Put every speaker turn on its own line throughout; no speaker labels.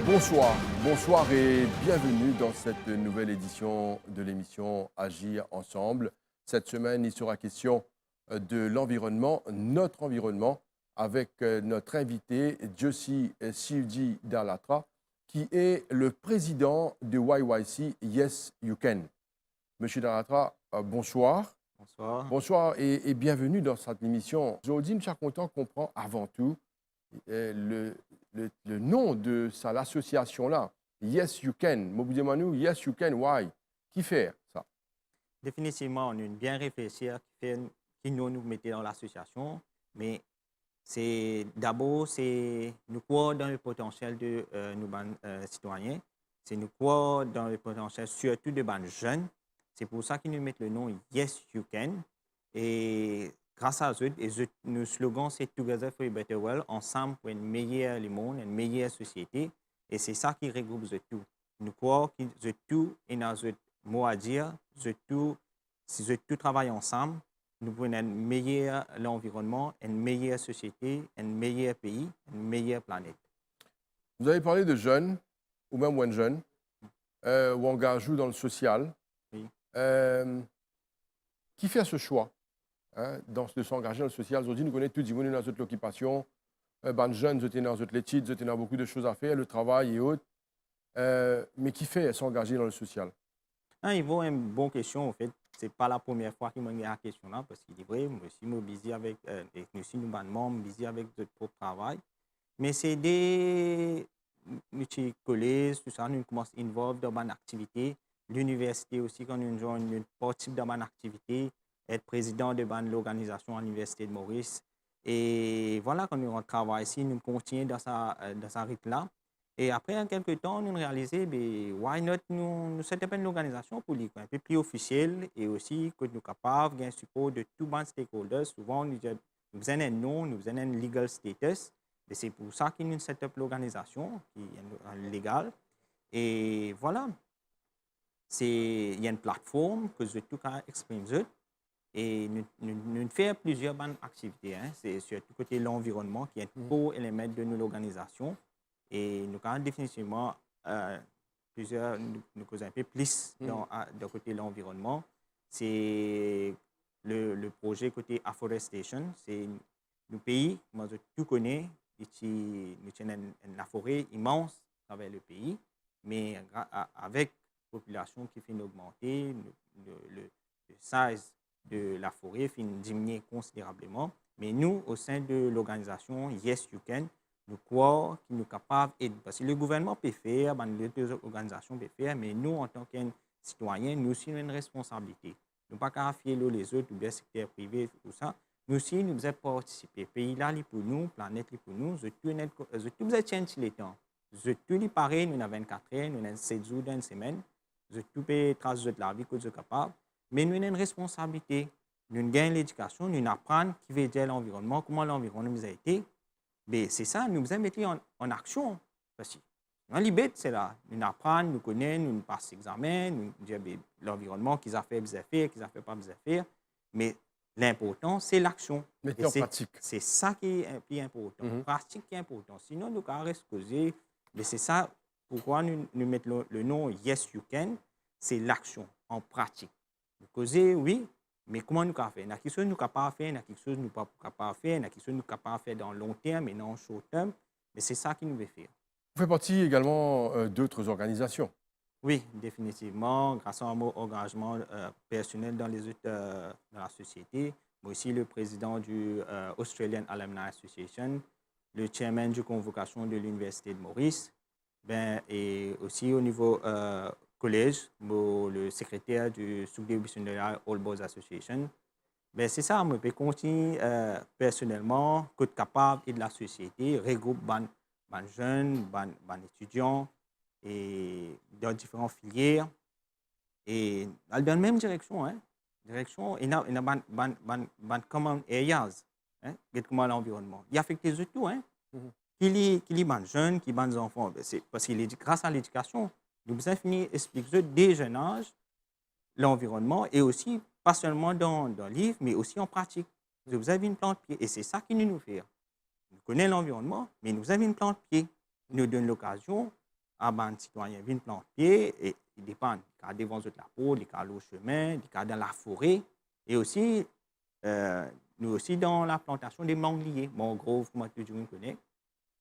Bonsoir, bonsoir et bienvenue dans cette nouvelle édition de l'émission Agir ensemble. Cette semaine, il sera question de l'environnement, notre environnement, avec notre invité Josie Siudi Dalatra, qui est le président de YYC Yes You Can. Monsieur Dalatra, bonsoir.
Bonsoir.
Bonsoir et bienvenue dans cette émission. Aujourd'hui, nous sommes contents qu'on comprend avant tout le nom de l'association-là, Yes You Can. Moboudemanou, Yes You Can, why? Qui fait ça?
Définitivement, on a une bien réfléchir qui nous mettait dans l'association, mais d'abord, nous croire dans le potentiel de nos citoyens, c'est nous croire dans le potentiel surtout de nos jeunes. C'est pour ça qu'ils nous mettent le nom Yes You Can. Et grâce à eux, nos slogans, c'est Together for a Better World, ensemble pour une meilleure monde, une meilleure société. Et c'est ça qui regroupe tout. Nous croyons que tout est dans notre mot à dire, si tout travaille ensemble, nous pouvons un meilleur environnement, une meilleure société, un meilleur pays, une meilleure planète.
Vous avez parlé de jeunes, ou même moins jeunes, ou engagés dans le social.
Oui.
Qui fait ce choix de s'engager dans le social? Aujourd'hui, nous connaissons tous, ils vont dans notre occupation. Les jeunes, ils étaient dans notre étude, ils étaient dans beaucoup de choses à faire, le travail et autres. Mais qui fait s'engager dans le social?
Il vaut une bonne question, en fait. Ce n'est pas la première fois qu'il m'a mis la question là, parce qu'il est vrai, moi aussi, je suis busy avec, nous membres, busy avec notre propre travail. Mais c'est des collèges, tout ça, nous commençons à involver dans une activité. L'université aussi, quand nous joignons une partie dans une activité, être président de l'organisation à l'Université de Maurice. Et voilà, quand nous travaillons ici, nous continuons dans sa rythme-là. Et après, en quelques temps, nous réalisons, why not, nous sommes une organisation politique un peu plus officielle et aussi que nous sommes capables de support de tous les stakeholders. Souvent, nous avons un nom, nous avons un legal status. Et c'est pour ça que nous set up l'organisation qui est légale. Et voilà, il y a une plateforme que tout cas exprime. Et nous faisons plusieurs bonnes activités. C'est surtout côté l'environnement qui est un beau élément de l'organisation. Et nous avons définitivement plusieurs, nous causons un peu plus de côté de l'environnement. C'est le projet côté afforestation. C'est le pays, moi je tout connais, nous avons une forêt immense à travers le pays, mais avec la population qui fait augmenter, le size de la forêt fait diminuer considérablement. Mais nous, au sein de l'organisation Yes You Can, nous croyons qu'il est capable d'aider. Parce que le gouvernement peut faire, les deux organisations peuvent faire, mais nous, en tant que citoyens, nous aussi, nous avons une responsabilité. Nous ne pouvons pas fier les autres, ou bien le secteur privé, tout ça. Nous aussi, nous devons participer. Le pays là, pour nous, la planète est pour nous. Nous devons changer les temps. Nous tous pareil, nous avons 24 heures, nous avons 7 jours dans une semaine. Nous pouvons tracer de la vie que nous sommes capables. Mais nous avons une responsabilité. Nous gagnons l'éducation, nous apprenons qui veut dire l'environnement, comment l'environnement nous a été. Mais c'est ça, nous devons mettre en action. Parce que dans l'IBET, c'est là. Nous apprenons, nous connaissons, nous passons l'examen, nous disons l'environnement, qu'ils ont fait, qu'ils ont fait, qu'ils n'ont pas, qu'ils ont fait. Mais l'important, c'est l'action.
Mettez en pratique.
C'est ça qui est plus important. Pratique qui est important. Sinon, nous allons rester causés. Mais c'est ça pourquoi nous mettons le nom Yes You Can. C'est l'action en pratique. Nous causer, oui. Mais comment nous pouvons faire? Il y a quelque chose que nous ne pouvons pas faire, il y a quelque chose que nous ne pouvons pas faire, il y a quelque chose que nous ne pouvons pas faire dans le long terme et dans le short terme. Mais c'est ça qui nous veut faire.
Vous faites partie également d'autres organisations.
Oui, définitivement. Grâce à mon engagement personnel dans les autres dans la société. Moi aussi, le président du Australian Alumni Association, le chairman de convocation de l'Université de Maurice, et aussi au niveau collège, le secrétaire du Sous-division de la All Boys Association. C'est ça, je peux continuer personnellement, être capable de la société, regrouper les jeunes, les étudiants, et dans différentes filières. Et dans la même direction, direction, il y a des common areas, comment l'environnement. Il affecte les autres tout, qui les jeunes, qui les enfants. C'est parce que grâce à l'éducation, nous avons fini d'expliquer dès jeune âge l'environnement et aussi, pas seulement dans le livre, mais aussi en pratique. Vous avez une plante pied et c'est ça qui nous fait. Nous connaissons l'environnement, mais nous avons une plante pied. Nous donne l'occasion à ban citoyens viennent planter et ils dépendent. Ils cadent devant la peau, ils cadent au chemin, ils cadent dans la forêt et aussi nous aussi dans la plantation des mangliers. Mangrove, comment tout le monde connaît.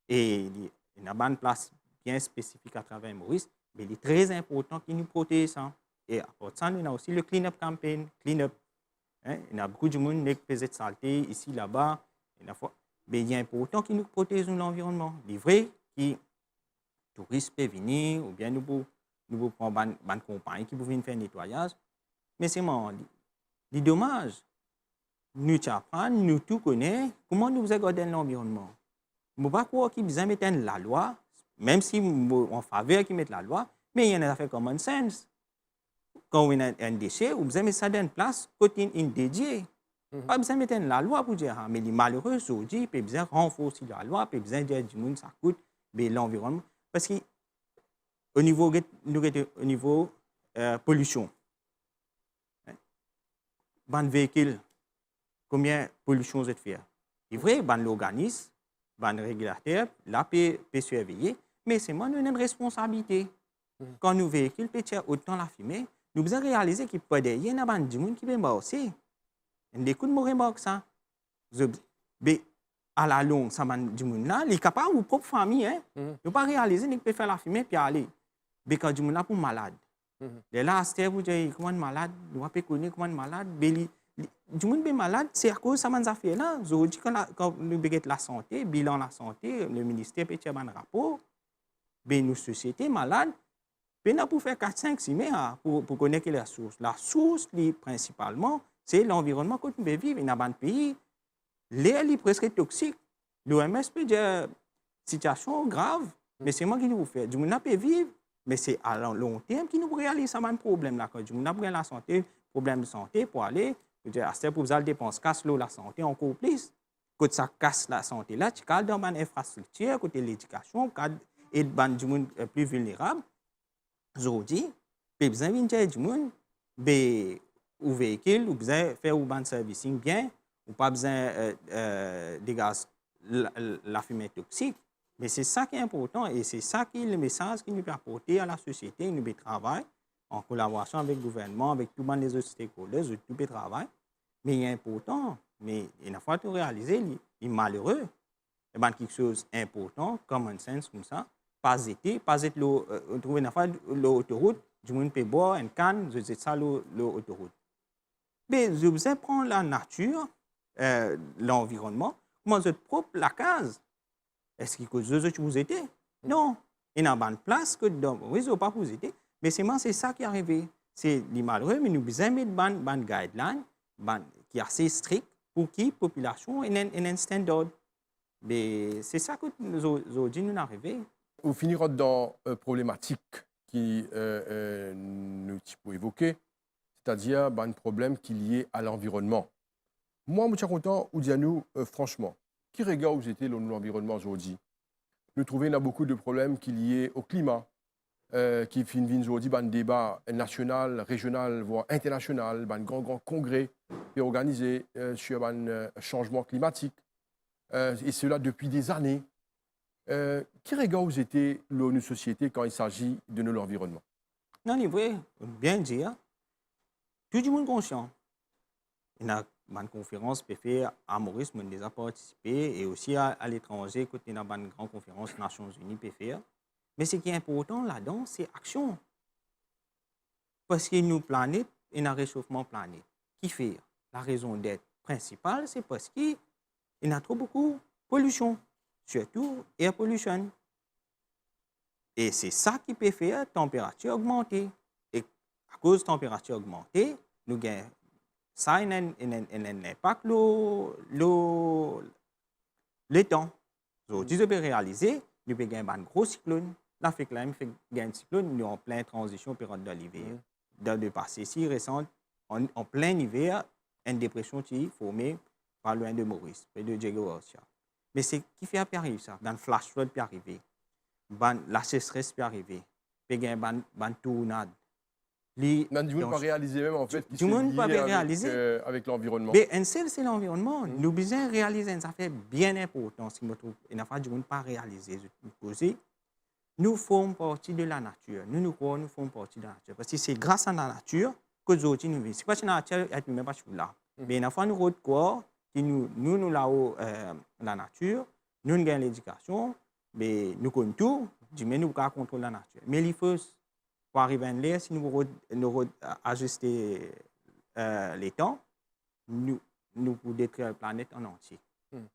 Et il y a une place bien spécifique à travers Maurice, mais il est très important qu'il nous protège ça. Et à part ça, nous avons aussi le clean-up campaign, clean-up. Hein? Il y a beaucoup de monde qui faisait de saleté ici, là-bas. Mais il est important qu'ils nous protègent l'environnement. Il est vrai que les touristes peuvent venir, ou bien nous pouvons prendre une compagnie qui peut venir faire le nettoyage. Mais c'est dommage. Nous apprenons, nous tout connaissons, comment nous regardons l'environnement. Je ne veux pas croire qu'ils besoin mettre la loi, même si on faveur qu'ils mettent la loi, mais il y en a fait common sense. Quand on a un déchet, on besoin mettre ça dans une place côté dédiée. Pas besoin de mettre la loi pour dire, mais les malheureux aujourd'hui, ils besoin renforcer la loi, ils besoin dire du monde ça coûte, mais l'environnement. Parce qu'au niveau pollution, ban véhicule, combien de pollution vous êtes fait? C'est vrai, ban l'organisme, ban régulateur, là peut surveiller, mais c'est moi nous avons une responsabilité. Quand nous véhicules peut autant la fumée, nous devons réaliser qu'il peut y a ban du monde qui peut aussi. Il y a des coups de mauvais que ça. Mais à la longue, ça ban du monde là, il est capable de propre famille, hein. Il ne pas réaliser qu'il peut faire la fumée puis aller. Mais quand du monde là pour malade. Les là, c'est vous dire comment malade, nous pas connaître comment malade, du monde malade, c'est à cause de ça man affaire là. Aujourd'hui quand nous begette la santé, bilan la santé, le ministère peut faire un rapport. Ben nos sociétés malades, ben pour faire 4 5 6 mois pour connaître la source. La source principalement, c'est l'environnement que nous vivons dans un pays. L'air est presque toxique. L'OMS peut dire situation grave, mais c'est moi qui nous fait. Du monde peut vivre. Mais c'est à long terme qui nous réalise ça un problème là. Quand on a la santé, problème de santé pour aller, c'est pour vous dépenser casse l'eau la santé encore plus. Quand ça casse la santé là, tu cadres dans une infrastructure, côté l'éducation, et du monde plus vulnérable. Aujourd'hui, vous besoin de dire du monde, ou véhicule, ou besoin faire un servicing bien, ou pas besoin de gaz la fumée toxique. Mais c'est ça qui est important et c'est ça qui est le message qu'il nous peut apporter à la société. Nous travaillons en collaboration avec le gouvernement, avec tous les autres stakeholders, nous peut travailler. Mais il est important, mais il faut réaliser, il est malheureux. Il y a quelque chose d'important, common sense comme ça. Pas l'eau, trouver une fois l'autoroute, du monde peut boire une canne, je dis ça l'autoroute. Mais je vous prendre la nature, l'environnement, comment je propre la case. Est-ce que vous étiez? Non. Il y a une place que dans le réseau pas vous étiez. Mais c'est ça qui est arrivé. C'est les malheureux, mais nous devons mettre une guideline qui est assez strict pour que la population ait un standard. Mais c'est ça que nous aujourd'hui nous arrivé.
On finira dans une problématique qui nous pouvons évoquer, c'est-à-dire un problème qui est lié à l'environnement. Moi, je suis content, ou nous, franchement, qui regarde où j'étais dans l'environnement aujourd'hui? Nous trouvons qu'il y a beaucoup de problèmes qui sont liés au climat, qui viennent aujourd'hui un débat national, régional, voire international, un grand congrès qui est organisé sur un changement climatique, et cela depuis des années. Qui regarde où j'étais dans nos sociétés quand il s'agit de l'environnement?
Non, il vrai, bien dire, tout le monde est conscient. Il y a une conférence PFA à Maurice, on a déjà participé, et aussi à l'étranger, quand il y a une grande conférence des Nations Unies PFA. Mais ce qui est important là-dedans, c'est l'action. Parce que nous, planète, il y a un réchauffement planète. Qui fait? La raison d'être principale, c'est parce qu'il y a trop beaucoup de pollution, surtout air pollution. Et c'est ça qui peut faire la température augmenter. Et à cause de la température augmentée, nous gagnons. Ça a un impact le temps. Aujourd'hui, je peux réaliser, nous peux gagner un gros cyclone. L'Afrique là, fait gagner un cyclone, nous sommes en pleine transition période de l'hiver. Dans le passé, si récent, en plein hiver, une dépression qui est formée pas loin de Maurice, près de Diego Garcia. Mais c'est qui fait arriver ça? Dans le flash flood peut arriver, la sécheresse peut arriver, peut gagner une tornade.
Du monde ne peut pas réaliser même en fait
du monde peut réaliser
avec l'environnement.
Mais un seul c'est l'environnement. Nous besoin réaliser une affaire bien importante. Si me trouve, il n'a pas du monde pas réaliser. nous formons partie de la nature. Nous croyons, nous formons partie de la nature. Parce que c'est grâce à la nature que aujourd'hui nous vivons. Ce n'est pas que la nature est même pas là. Mais une fois nous croyons que nous là-haut, la nature, nous avons l'éducation, mais nous connaissons tout, mais nous pouvons contrôler la nature. Mais il faut, pour arriver à l'air, si nous ajuster les temps, nous pouvons détruire la planète en entier.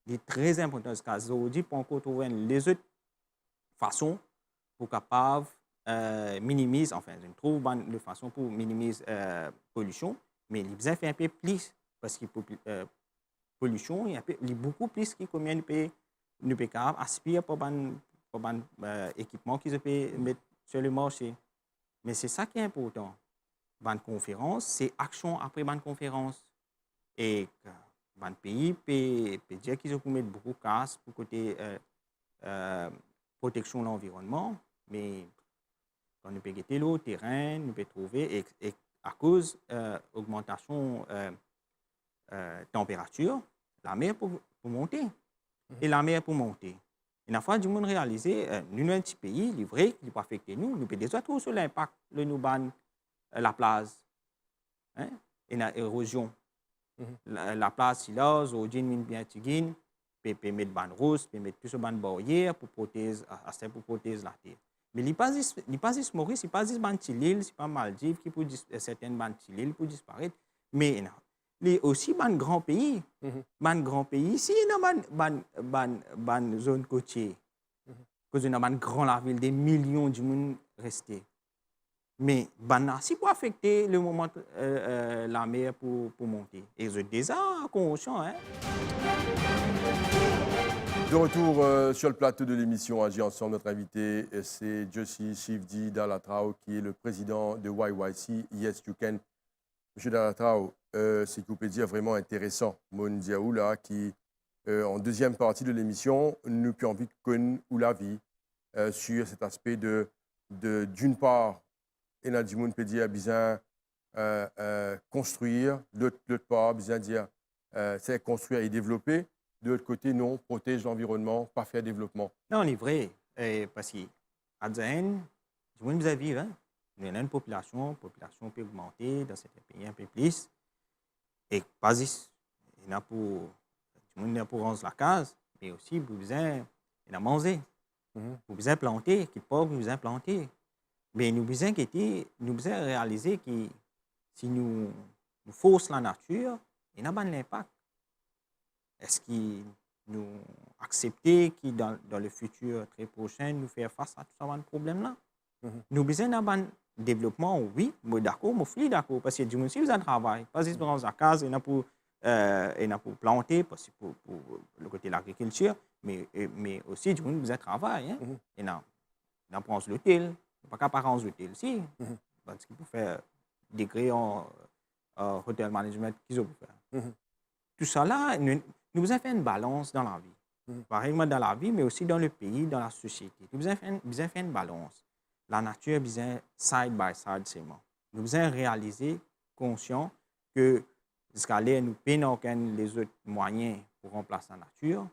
Il est très important parce qu'aujourd'hui, pour encore trouver les autres façons pour capable minimiser, enfin, je trouve une façon pour minimiser la pollution, mais il besoin faire un peu plus parce que pollution, il y a beaucoup plus qui combien nous peut aspirer pour un équipement qu'ils peuvent mettre sur le marché. Mais c'est ça qui est important. Une conférence, c'est action après une conférence. Et un pays peut dire qu'ils ont mettre beaucoup de casse pour côté protection de l'environnement, mais quand nous pouvons l'eau, terrain, nous pouvons trouver, et à cause de l'augmentation température, la mer pour monter. Et la mer pour monter. Et la fois du monde réalisé, nous sommes un petit pays, il est vrai qu'il n'est pas affecté nous pouvons déjà trouver sur l'impact de nous ban la plage et l'érosion. La place, si là, aujourd'hui, nous bien tigine, peut mettre ban rose, peut mettre plus de ban barrière pour protéger la terre. Mais il n'est pas juste Maurice, il n'est pas juste ban l'île, c'est pas Maldives qui pour certaines ban l'île pour disparaître. Mais il y a aussi ban grand pays. Ban grand pays, si il y a ban zone côtière, parce qu'il y a ban grand la ville, des millions de monde restés. Mais si pour affecter le moment la mer pour monter. Et c'est déjà conscient.
De retour sur le plateau de l'émission Agir ensemble, notre invité, c'est Josie Chivdi Dalatrao, qui est le président de YYC, Yes You Can. Monsieur Dalatrao, c'est vous pouvez dire vraiment intéressant. Mon Diaou, là, qui, en deuxième partie de l'émission, nous avons envie de connaître la vie sur cet aspect d'une part, et là, du monde peut dire, bien construire, de l'autre part, bien dire, c'est construire et développer. De l'autre côté, non, protège l'environnement, pas faire développement.
Non, c'est vrai. Parce qu'à Zayn, du monde vous vivre. Nous avons une population peut augmenter dans certains pays un peu plus. Et pas juste, il y a pour rendre la case, mais aussi, vous besoin de manger. Vous besoin planter, qui pas vous besoin planter. Mais nous besoin réaliser que si nous forçons la nature, il y a un impact. Est-ce que nous acceptons que dans le futur très prochain, nous faire face à tout ce problème-là? Nous besoin d'un développement, oui, mais d'accord, je suis d'accord, parce que du monde, si vous avez un travail, pas juste dans la case, il y a pour planter, parce que pour le côté de l'agriculture, mais aussi du monde, vous avez un travail. Il y a pour l'hôtel, pas qu'à parents l'hôtel aussi, parce qu'il faut faire degré en hotel management qu'ils ont faire. Tout ça là, nous devons faire une balance dans la vie. Pareillement dans la vie, mais aussi dans le pays, dans la société. Nous devons faire une balance. La nature a besoin side by side seulement. Nous devons réaliser, conscient, que jusqu'à là, nous n'avons aucun les autres moyens pour remplacer la nature.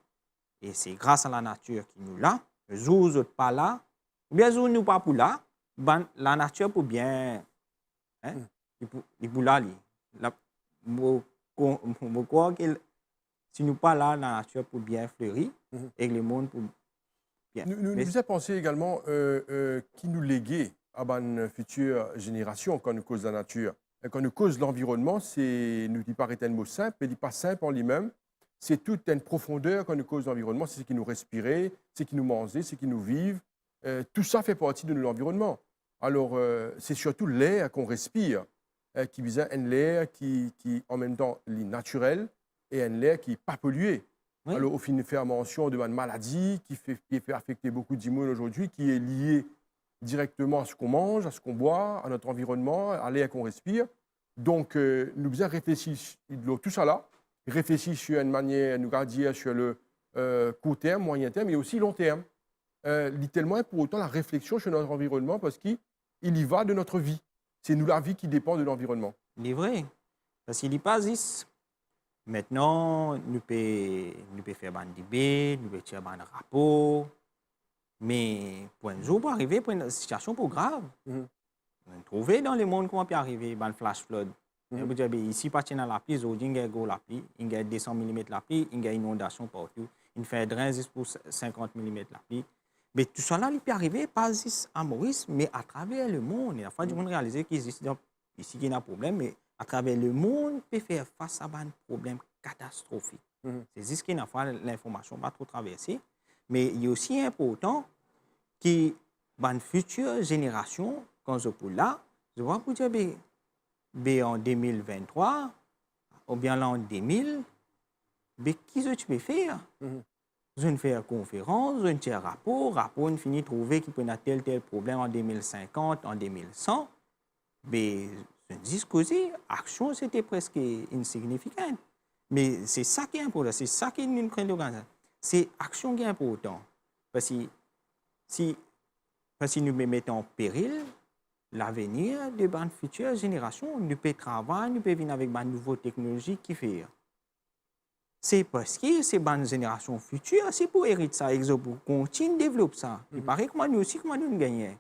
Et c'est grâce à la nature qui nous l'a. Les jours où nous pas là, ou bien les jours où nous pas pour là, la nature pour bien, il pour là. Je crois que si nous pas là, la nature pour bien fleurir et le monde pour bien.
Nous avons pensé également qui nous léguer à une future génération quand nous cause la nature. Et quand nous cause l'environnement, c'est, nous dit pas un mot simple, mais dit pas simple en lui-même. C'est toute une profondeur quand nous cause l'environnement, c'est ce qui nous respirait, c'est ce qui nous mangeait, c'est ce qui nous vivent. Tout ça fait partie de l'environnement. Alors, c'est surtout l'air qu'on respire, qui vise un air qui en même temps est naturel et un air qui n'est pas pollué. Oui. Alors, au final, faire mention de maladie qui fait affecter beaucoup d'immunes aujourd'hui, qui est liée directement à ce qu'on mange, à ce qu'on boit, à notre environnement, à l'air qu'on respire. Donc, nous devons réfléchir tout ça là, réfléchir sur une manière, nous garder sur le court terme, moyen terme et aussi long terme. Littéralement, pour autant, la réflexion sur notre environnement, parce qu'il y va de notre vie. C'est nous la vie qui dépend de l'environnement.
Il est vrai. Parce qu'il n'y a pas juste. Maintenant, nous pouvons faire un débat, nous pouvons faire un rapport. Mais pour un jour, pour arriver pour une situation pour grave,
Mhm.
on trouve dans le monde comment peut arriver, ben flash flood.
Mhm.
Vous dire, ici, pas dans la pluie, aujourd'hui, il y a gros la pluie, il y a 200 mm la pluie, il y a inondation partout, il fait drain juste pour 50 mm la pluie. Mais tout ça là, il peut arriver pas juste à Maurice, mais à travers le monde. Et la fois du monde réaliser qu'il existe ici qu'il y a un problème, mais à travers le monde, peut faire face à un problème catastrophique.
Mhm.
C'est juste qu'il y a l'information pas trop traversée, mais il est aussi important que les futures générations, quand je pour là, je vois pour dire, en 2023, ou bien l'an 2000, mais qu'est-ce que tu peux faire?
Mhm.
Je ne fais une conférence, je ne fais un rapport, on finit de trouver qu'il peut y avoir tel problème en 2050, en 2100. Mais je dis que l'action, c'était presque insignifiant. Mais c'est ça qui est important, c'est ça qui est une grande. C'est l'action qui est importante. Parce que si nous mettons en péril l'avenir de nos futures générations, nous pouvons travailler, nous pouvons venir avec de nouvelles technologies qui font. C'est parce que ces bonnes générations futures, c'est pour hériter ça, pour continuer de développer ça. Il paraît que nous aussi, comment nous gagnons.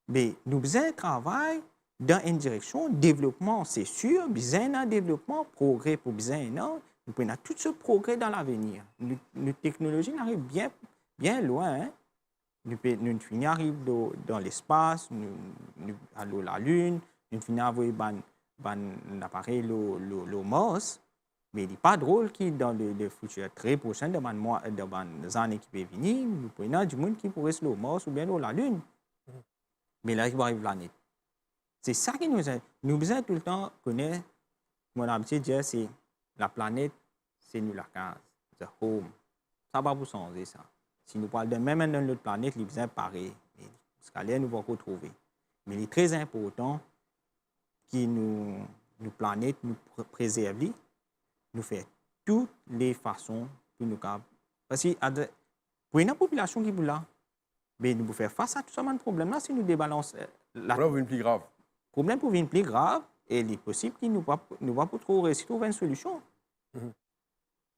Mais nous besoin travailler dans une direction, développement, c'est sûr, besoin d'un développement, progrès pour besoin, non. Nous prenons tout ce progrès dans l'avenir. Nos technologies arrivent bien loin. Hein? Nous finissons dans l'espace, nous allons la Lune, nous finissons avec un appareil, le Mars. Mais il n'est pas drôle que dans le futur très prochain, dans les années qui peuvent venir, nous prenons du monde qui pourrait se le Mars ou bien la Lune. Mais là, il va arriver la planète. C'est ça qui nous aide. Nous besoin tout le temps connaître, mon habitude de dire, c'est la planète, c'est nous la case, the home. Ça va vous changer ça. Si nous parlons de même dans notre planète, il besoin pareil. Parce qu'à l'air, nous allons retrouver. Mais il est très important que nous planète, nous préserver, nous faire toutes les façons pour nous capables. Parce que pour une population qui est là, mais nous pouvons faire face à tout ce problème-là si nous débalancons
la problème plus grave.
Le problème peut venir plus grave et il est possible qu'il ne va pas trop réussir à trouver une solution.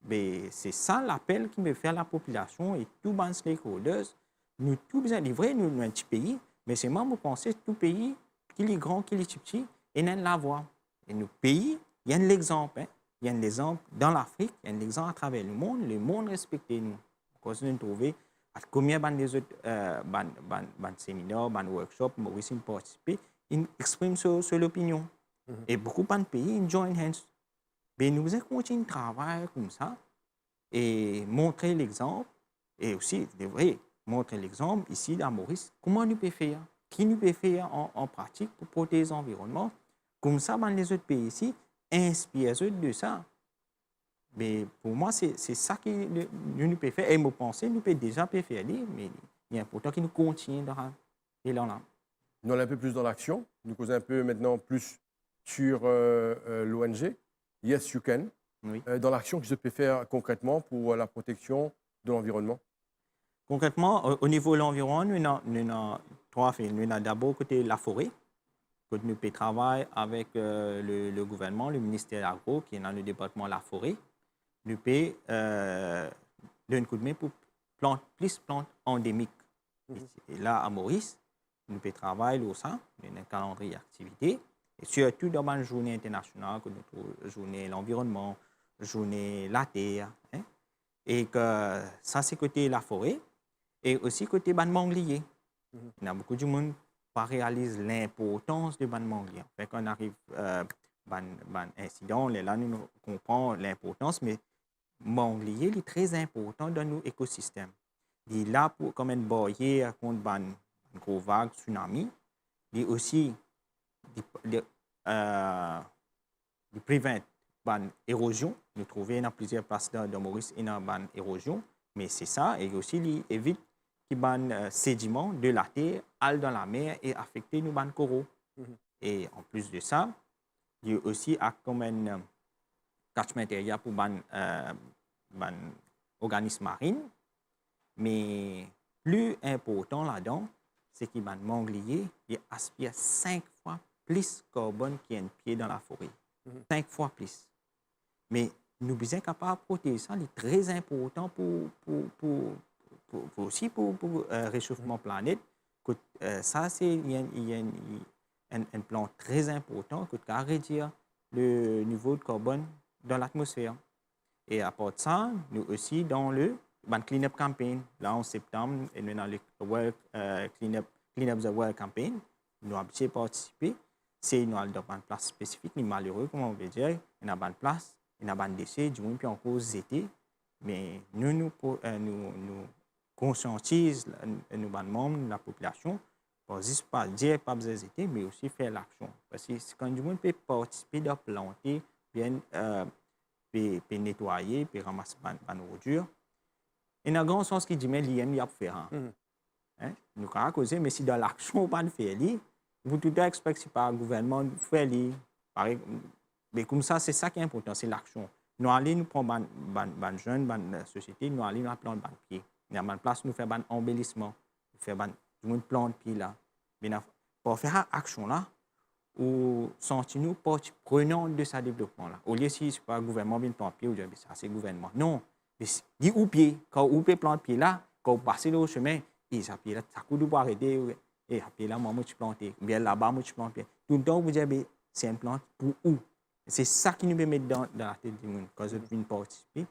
Mais c'est ça l'appel qui me fait à la population et tous les stakeholders. Nous tous besoin de vrai, nous un petit pays, mais c'est moi, vous pensez tout pays, qu'il est grand, qu'il est petit, et nous la voix. Et nos pays, il y a un exemple. Hein? Il y a un exemple dans l'Afrique, il y a un exemple à travers le monde respecte nous. Parce que nous trouvons combien de autres séminaires, de workshops, Maurice participent, ils expriment sur l'opinion. Et beaucoup de pays, ils join hands. Mais nous allons continuer de travailler comme ça et montrer l'exemple. Et aussi, c'est vrai, montrer l'exemple ici à Maurice, comment nous pouvons faire, qui nous peut faire en pratique pour protéger l'environnement. Comme ça, dans les autres pays ici, inspirent de ça. Mais pour moi, c'est ça que nous pouvons faire. Et je pense que nous pouvons déjà faire, mais il est important que nous continuions dans l'élan-là.
Nous allons un peu plus dans l'action. Nous causons un peu maintenant plus sur l'ONG. Yes, you can.
Oui.
Dans l'action que je peux faire concrètement pour la protection de l'environnement.
Concrètement, au niveau de l'environnement, nous avons trois faits. Nous avons d'abord côté la forêt. Nous pouvons travailler avec le gouvernement, le ministère de l'Agro, qui est dans le département de la forêt. Nous pouvons donner un coup de main pour plus de plantes endémiques. Et là, à Maurice, nous pouvons travailler au sein d'un calendrier d'activités. Et surtout dans une journée internationale, que nous trouvons journée de l'environnement, journée de la terre. Hein? Et que ça, c'est côté la forêt. Et aussi côté ban manglier. Il y a beaucoup de monde qui réalisent l'importance de ban manglier. Fait qu'on arrive ban incident, là, nous comprenons l'importance, mais manglier est très important dans nos écosystèmes. Il est là pour comme une barrière contre une grosse vague, tsunami. Il est aussi prévent l'érosion. Nous trouvons dans plusieurs places de Maurice et dans l'érosion. Mais c'est ça, et aussi il évite que les sédiments de la terre aillent dans la mer et affectent nos coraux. Et en plus de ça, il y a aussi comme un catchment area pour les organismes marins. Mais plus important là-dedans, c'est que les mangliers aspirent 5 fois plus de carbone qu'il y a un pied dans la forêt. 5 fois plus. Mais nous sommes capables de protéger ça, c'est très important pour aussi pour réchauffement planète. Ça, il y a un plan très important qui va réduire le niveau de carbone dans l'atmosphère. Et à part de ça, nous aussi dans le Clean Up Campaign, là en septembre, et nous dans le Clean Up the World Campaign, nous avons participé. C'est nous avons une place spécifique, mais malheureux, comment on veut dire, il y a une place, il y a un décès, du moins, puis en cause été. Mais nous conscientisons nos membres, la population, pour juste pas dire pas besoin d'hésiter, mais aussi faire l'action. Parce que quand du monde peut participer à planter, bien peut nettoyer, peut ramasser la nourriture, il y a un grand sens qui dit mais l'IM y a faire. Nous avons causé, mais si dans l'action on pas faire, vous tout expectez par le gouvernement faire mais comme ça c'est ça qui est important, c'est l'action. Nous allons nous prendre ban jeunes, ban société, nous allons nous planter ban pied. Il y a une place nous faire ban embellissement, faire ban du monde plante pied là. Mais pour faire action là, ou sentir-nous prenant de ce développement là. Au lieu si c'est pas le gouvernement qui plante pied ou dire ça c'est le gouvernement. Non, dit ou pied, quand vous plante pied là, quand vous passez le chemin, et ça pied là, ça coûte pour arrêter et à pied là moi tu planter, bien là-bas moi tu planter. Tout le temps vous dites c'est une plante pour où? C'est ça qui nous met dans la tête du monde quand je viens participer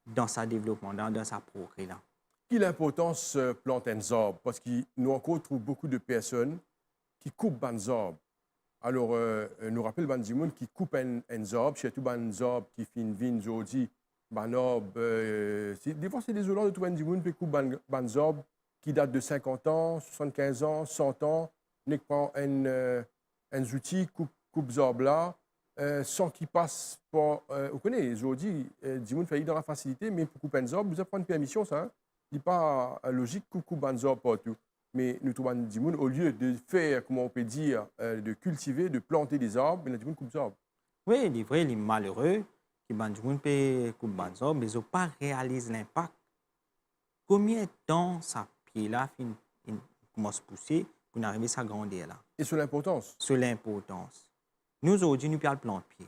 dans sa développement, dans sa progrès là.
Quelle importance planter un arbre? Parce que nous encore trouvons beaucoup de personnes qui coupent des arbres. Alors, nous rappelons des gens qui coupent un arbre, surtout des arbres qui finissent vin aujourd'hui. Des fois, c'est désolant de trouver des gens qui coupent des arbres qui datent de 50 ans, 75 ans, 100 ans. Nous prenons un outil, coupe des arbres là, sans qu'ils passent par. Vous connaissez, aujourd'hui, des gens font dans la facilité, mais pour couper un arbre, vous avez pris une permission, ça. Hein? Ce n'est pas logique qu'on coupe des arbres partout. Mais nous trouvons des gens, au lieu de faire, comment on peut dire, de cultiver, de planter des arbres, mais des gens coupent des arbres.
Oui, il est vrai, il est malheureux que des gens peuvent couper des arbres, mais ils n'ont pas réalisé l'impact. Combien de temps ça pied là commence à pousser pour arriver à sa grandeur là?
Et sur l'importance?
Sur l'importance. Nous, aujourd'hui, nous perdons le plan de pied.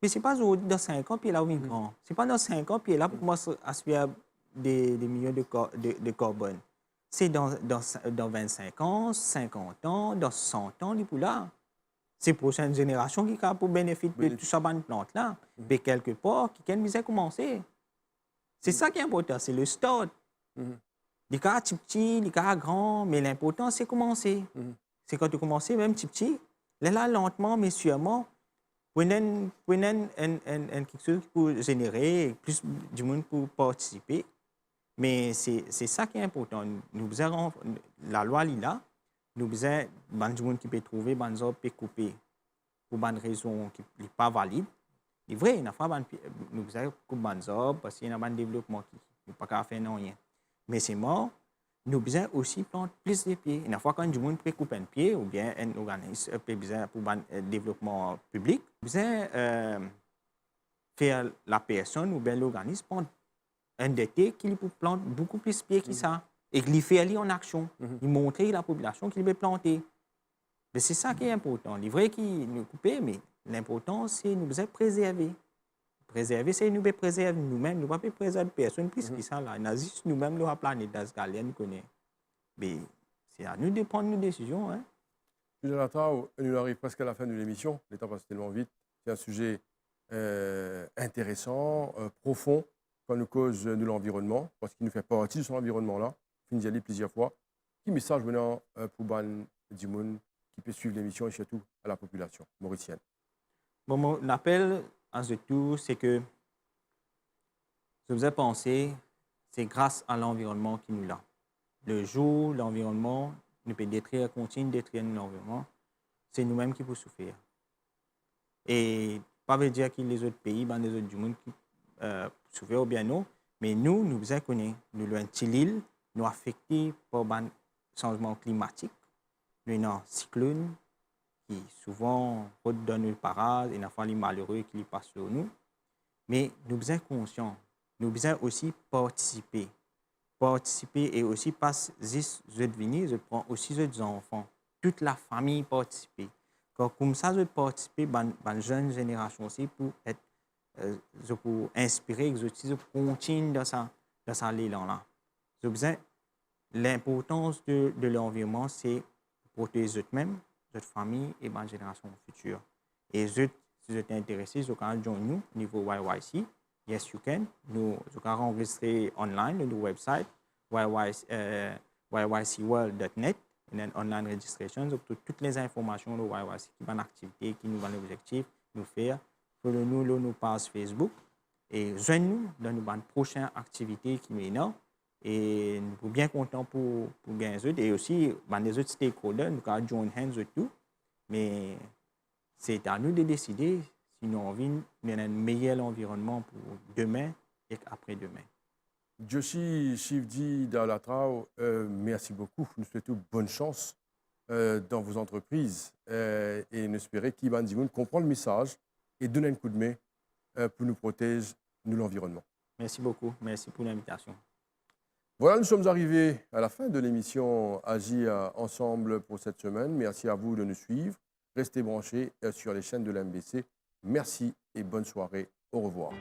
Mais ce n'est pas aujourd'hui, dans 5 ans, pied là où il est grand. Ce n'est pas dans 5 ans, pied là pour commencer à se faire des millions de carbone. C'est dans 25 ans, 50 ans, dans 100 ans, pour là. C'est la prochaine génération qui a pour bénéfice de tout ça, cette plante-là. Mais quelque part, qui a commencé. C'est ça qui est important, c'est le start. Les cas petit, les cas grand, mais l'important, c'est commencer. C'est quand tu commences, même petit, là, lentement, mais sûrement, prenez quelque chose pour générer plus du monde pour participer. Mais c'est ça qui est important. Nous avons la loi là, nous avons des gens qui peuvent trouver, des gens qui peuvent couper pour des raisons qui ne sont pas valides. C'est vrai, nous avons coupé des arbres parce qu'il y a un développement qui n'est pas faire rien. Mais c'est mort. Nous avons aussi planter plus de pieds. Une fois quand du monde peut couper un pied ou bien un organisme pour un développement public, nous avons faire la personne ou bien l'organisme endetté qui peut planter beaucoup plus de pieds que ça. Et qu'il fait aller en action. Il montre à la population qu'il peut planter. Mais c'est ça qui est important. C'est vrai qu'il nous coupe, mais l'important, c'est de nous préserver. Préserver, c'est nous préserver nous-mêmes. Nous ne pouvons pas préserver personne plus que ça. Là. Juste nous-mêmes, la planète dans ce cas nous connaît. Mais c'est à nous de prendre nos décisions. Hein.
Jonathan, nous arrivons presque à la fin de l'émission. Le temps passe tellement vite. C'est un sujet intéressant, profond, quand nous cause de l'environnement, parce qu'il nous fait partie de son environnement-là. Il nous y aller plusieurs fois. Quel message maintenant pour Ban Dimoun qui peut suivre l'émission et surtout à la population mauricienne?
Bon, mon appel à ce tout, c'est que je vous ai pensé, c'est grâce à l'environnement qui nous l'a. Le jour, l'environnement nous peut détruire, continue de détruire l'environnement, c'est nous-mêmes qui pouvons souffrir. Et pas veut dire que les autres pays, les autres du monde qui souffrent ou bien non, mais nous connaissons, nous avons une île, nous affectés par le changement climatique, nous avons un cyclone qui souvent redonne le parade et n'a les malheureux qui passent sur nous. Mais nous sommes conscients, nous sommes aussi participer et aussi pas juste je venir, je prends aussi les enfants, toute la famille participer. Comme ça, je participer dans la jeune génération aussi pour être je peux inspirer, je continue dans ça l'élan-là. Je besoin l'importance de l'environnement, c'est protéger eux-mêmes, notre famille et ma génération future. Et si vous êtes intéressé, vous pouvez joindre nous au niveau YYC. Yes, you can. Nous pouvons enregistrer online sur notre website yycworld.net. Et then online registration, donc toutes les informations de YYC qui ont activité, qui nous ont l'objectif, nous faire. Follow-nous sur nos pages Facebook et joignez-nous dans nos prochaines activités qui mènent. Et nous sommes bien contents pour gagner autres. Et aussi, les autres stakeholders, nous avons joint hands with tout. Mais c'est à nous de décider si nous avons envie d'un meilleur environnement pour demain et après-demain.
Joshi Shivji Daolatrao, merci beaucoup. Nous souhaitons bonne chance dans vos entreprises et nous espérons qu'Iban Dimoun comprend le message et donne un coup de main pour nous protéger l'environnement.
Merci beaucoup. Merci pour l'invitation.
Voilà, nous sommes arrivés à la fin de l'émission Agir ensemble pour cette semaine. Merci à vous de nous suivre. Restez branchés sur les chaînes de l'MBC. Merci et bonne soirée. Au revoir.